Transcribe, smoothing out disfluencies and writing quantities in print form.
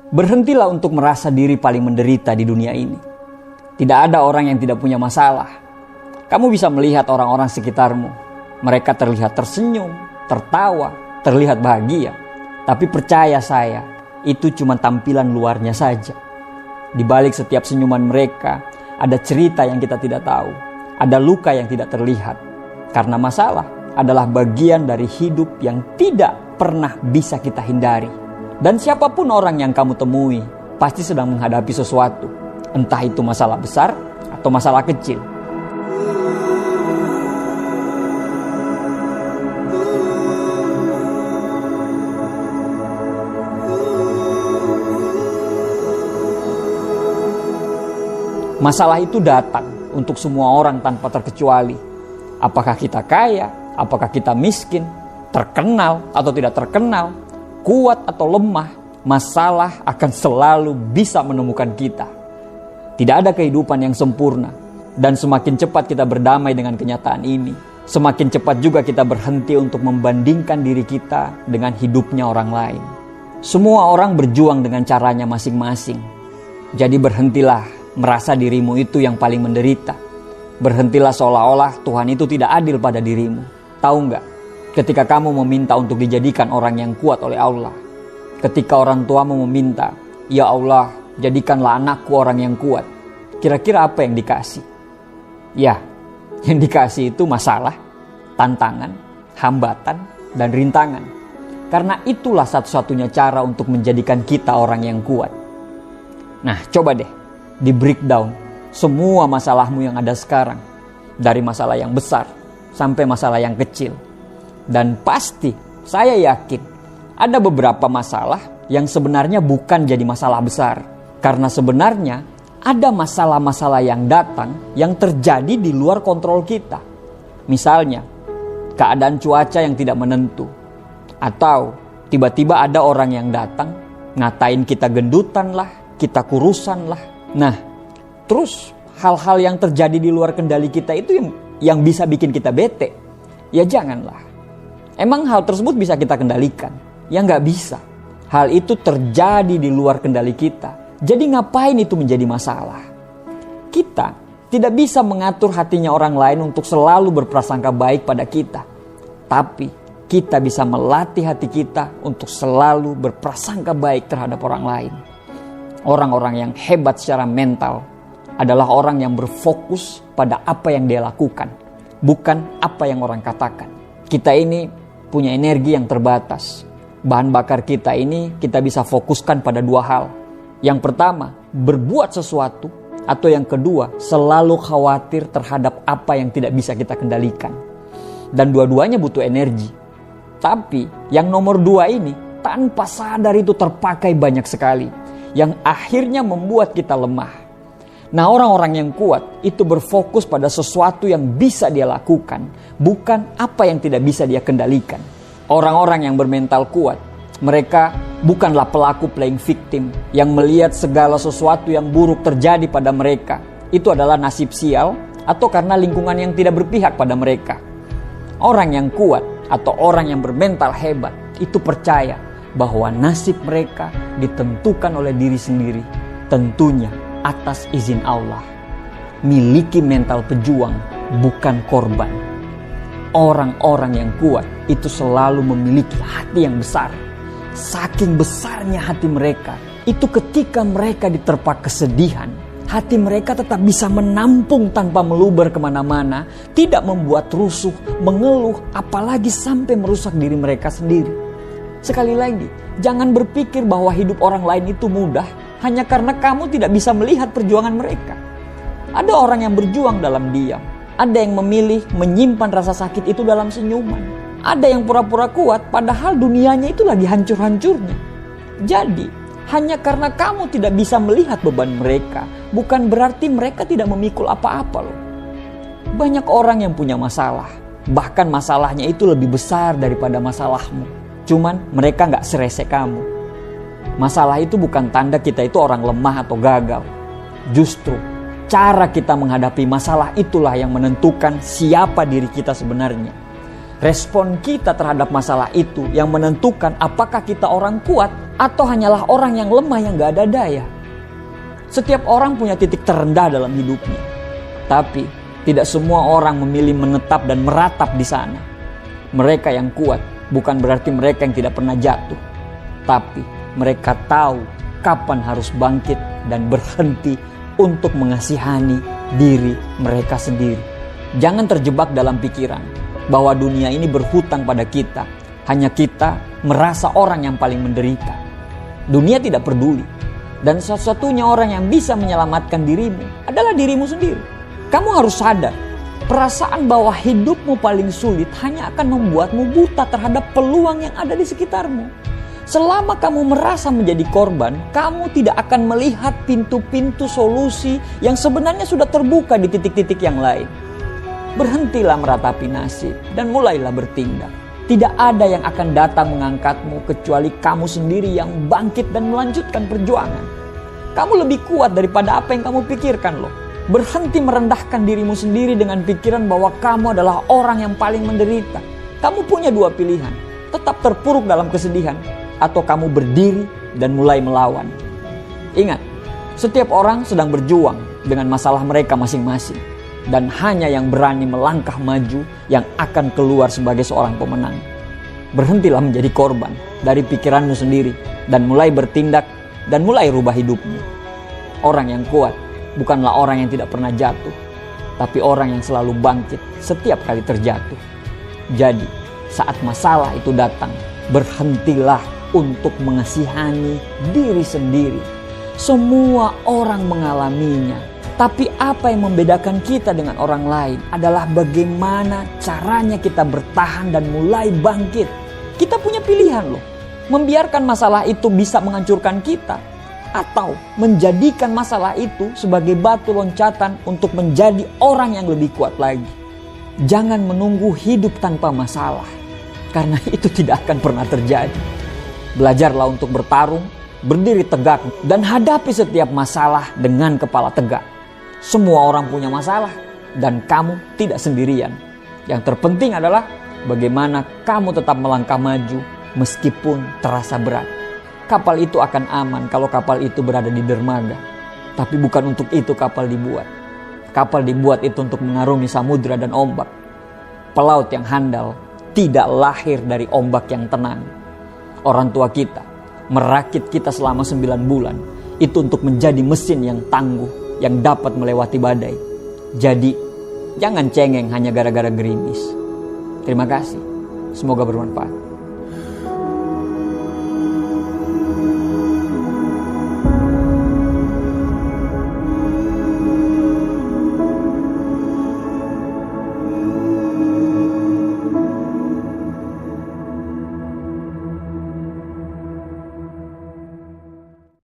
Berhentilah untuk merasa diri paling menderita di dunia ini. Tidak ada orang yang tidak punya masalah. Kamu bisa melihat orang-orang sekitarmu. Mereka terlihat tersenyum, tertawa, terlihat bahagia. Tapi percaya saya, itu cuma tampilan luarnya saja. Di balik setiap senyuman mereka, ada cerita yang kita tidak tahu. Ada luka yang tidak terlihat. Karena masalah adalah bagian dari hidup yang tidak pernah bisa kita hindari. Dan siapapun orang yang kamu temui pasti sedang menghadapi sesuatu. Entah itu masalah besar atau masalah kecil. Masalah itu datang untuk semua orang tanpa terkecuali. Apakah kita kaya, apakah kita miskin, terkenal atau tidak terkenal, kuat atau lemah, masalah akan selalu bisa menemukan kita. Tidak ada kehidupan yang sempurna. Dan semakin cepat kita berdamai dengan kenyataan ini, semakin cepat juga kita berhenti untuk membandingkan diri kita dengan hidupnya orang lain. Semua orang berjuang dengan caranya masing-masing. Jadi berhentilah merasa dirimu itu yang paling menderita. Berhentilah seolah-olah Tuhan itu tidak adil pada dirimu. Tahu nggak? Ketika kamu meminta untuk dijadikan orang yang kuat oleh Allah. Ketika orang tuamu meminta, "Ya Allah, jadikanlah anakku orang yang kuat." Kira-kira apa yang dikasih? Ya, yang dikasih itu masalah, tantangan, hambatan, dan rintangan. Karena itulah satu-satunya cara untuk menjadikan kita orang yang kuat. Nah, coba deh di breakdown semua masalahmu yang ada sekarang. Dari masalah yang besar sampai masalah yang kecil. Dan pasti saya yakin ada beberapa masalah yang sebenarnya bukan jadi masalah besar. Karena sebenarnya ada masalah-masalah yang datang yang terjadi di luar kontrol kita. Misalnya keadaan cuaca yang tidak menentu. Atau tiba-tiba ada orang yang datang ngatain kita gendutan lah, kita kurusan lah. Nah, terus hal-hal yang terjadi di luar kendali kita itu yang bisa bikin kita bete. Ya janganlah. Emang hal tersebut bisa kita kendalikan? Ya nggak bisa. Hal itu terjadi di luar kendali kita. Jadi ngapain itu menjadi masalah? Kita tidak bisa mengatur hatinya orang lain untuk selalu berprasangka baik pada kita. Tapi kita bisa melatih hati kita untuk selalu berprasangka baik terhadap orang lain. Orang-orang yang hebat secara mental adalah orang yang berfokus pada apa yang dia lakukan, bukan apa yang orang katakan. Kita ini punya energi yang terbatas. Bahan bakar kita ini kita bisa fokuskan pada dua hal. Yang pertama, berbuat sesuatu. Atau yang kedua, selalu khawatir terhadap apa yang tidak bisa kita kendalikan. Dan dua-duanya butuh energi. Tapi yang nomor dua ini tanpa sadar itu terpakai banyak sekali. Yang akhirnya membuat kita lemah. Nah, orang-orang yang kuat itu berfokus pada sesuatu yang bisa dia lakukan, bukan apa yang tidak bisa dia kendalikan. Orang-orang yang bermental kuat, mereka bukanlah pelaku playing victim yang melihat segala sesuatu yang buruk terjadi pada mereka. Itu adalah nasib sial atau karena lingkungan yang tidak berpihak pada mereka. Orang yang kuat atau orang yang bermental hebat itu percaya bahwa nasib mereka ditentukan oleh diri sendiri, tentunya atas izin Allah. Miliki mental pejuang, bukan korban. Orang-orang yang kuat itu selalu memiliki hati yang besar. Saking besarnya hati mereka, itu ketika mereka diterpa kesedihan, hati mereka tetap bisa menampung tanpa meluber kemana-mana, tidak membuat rusuh, mengeluh, apalagi sampai merusak diri mereka sendiri. Sekali lagi, jangan berpikir bahwa hidup orang lain itu mudah hanya karena kamu tidak bisa melihat perjuangan mereka. Ada orang yang berjuang dalam diam. Ada yang memilih menyimpan rasa sakit itu dalam senyuman. Ada yang pura-pura kuat padahal dunianya itu lagi hancur-hancurnya. Jadi, hanya karena kamu tidak bisa melihat beban mereka, bukan berarti mereka tidak memikul apa-apa loh. Banyak orang yang punya masalah. Bahkan masalahnya itu lebih besar daripada masalahmu. Cuman mereka gak serese kamu. Masalah itu bukan tanda kita itu orang lemah atau gagal. Justru cara kita menghadapi masalah itulah yang menentukan siapa diri kita sebenarnya. Respon kita terhadap masalah itu yang menentukan apakah kita orang kuat Atau hanyalah orang yang lemah yang gak ada daya? Setiap orang punya titik terendah dalam hidupnya. Tapi tidak semua orang memilih menetap dan meratap di sana. Mereka yang kuat bukan berarti mereka yang tidak pernah jatuh. Tapi mereka tahu kapan harus bangkit dan berhenti untuk mengasihani diri mereka sendiri. Jangan terjebak dalam pikiran bahwa dunia ini berhutang pada kita. Hanya kita merasa orang yang paling menderita. Dunia tidak peduli. Dan satu-satunya orang yang bisa menyelamatkan dirimu adalah dirimu sendiri. Kamu harus sadar, perasaan bahwa hidupmu paling sulit hanya akan membuatmu buta terhadap peluang yang ada di sekitarmu. Selama kamu merasa menjadi korban, kamu tidak akan melihat pintu-pintu solusi yang sebenarnya sudah terbuka di titik-titik yang lain. Berhentilah meratapi nasib dan mulailah bertindak. Tidak ada yang akan datang mengangkatmu kecuali kamu sendiri yang bangkit dan melanjutkan perjuangan. Kamu lebih kuat daripada apa yang kamu pikirkan loh. Berhenti merendahkan dirimu sendiri dengan pikiran bahwa kamu adalah orang yang paling menderita. Kamu punya dua pilihan. Tetap terpuruk dalam kesedihan atau kamu berdiri dan mulai melawan. Ingat, setiap orang sedang berjuang dengan masalah mereka masing-masing. Dan hanya yang berani melangkah maju yang akan keluar sebagai seorang pemenang. Berhentilah menjadi korban dari pikiranmu sendiri dan mulai bertindak dan mulai rubah hidupmu. Orang yang kuat bukanlah orang yang tidak pernah jatuh, tapi orang yang selalu bangkit setiap kali terjatuh. Jadi, saat masalah itu datang, berhentilah untuk mengasihani diri sendiri. Semua orang mengalaminya. Tapi apa yang membedakan kita dengan orang lain adalah bagaimana caranya kita bertahan dan mulai bangkit. Kita punya pilihan loh. Membiarkan masalah itu bisa menghancurkan kita. Atau menjadikan masalah itu sebagai batu loncatan untuk menjadi orang yang lebih kuat lagi. Jangan menunggu hidup tanpa masalah. Karena itu tidak akan pernah terjadi. Belajarlah untuk bertarung, berdiri tegak, dan hadapi setiap masalah dengan kepala tegak. Semua orang punya masalah dan kamu tidak sendirian. Yang terpenting adalah bagaimana kamu tetap melangkah maju meskipun terasa berat. Kapal itu akan aman kalau kapal itu berada di dermaga. Tapi bukan untuk itu kapal dibuat. Kapal dibuat itu untuk mengarungi samudra dan ombak. Pelaut yang handal tidak lahir dari ombak yang tenang. Orang tua kita merakit kita selama 9 bulan itu untuk menjadi mesin yang tangguh, yang dapat melewati badai. Jadi, jangan cengeng hanya gara-gara gerimis. Terima kasih. Semoga bermanfaat.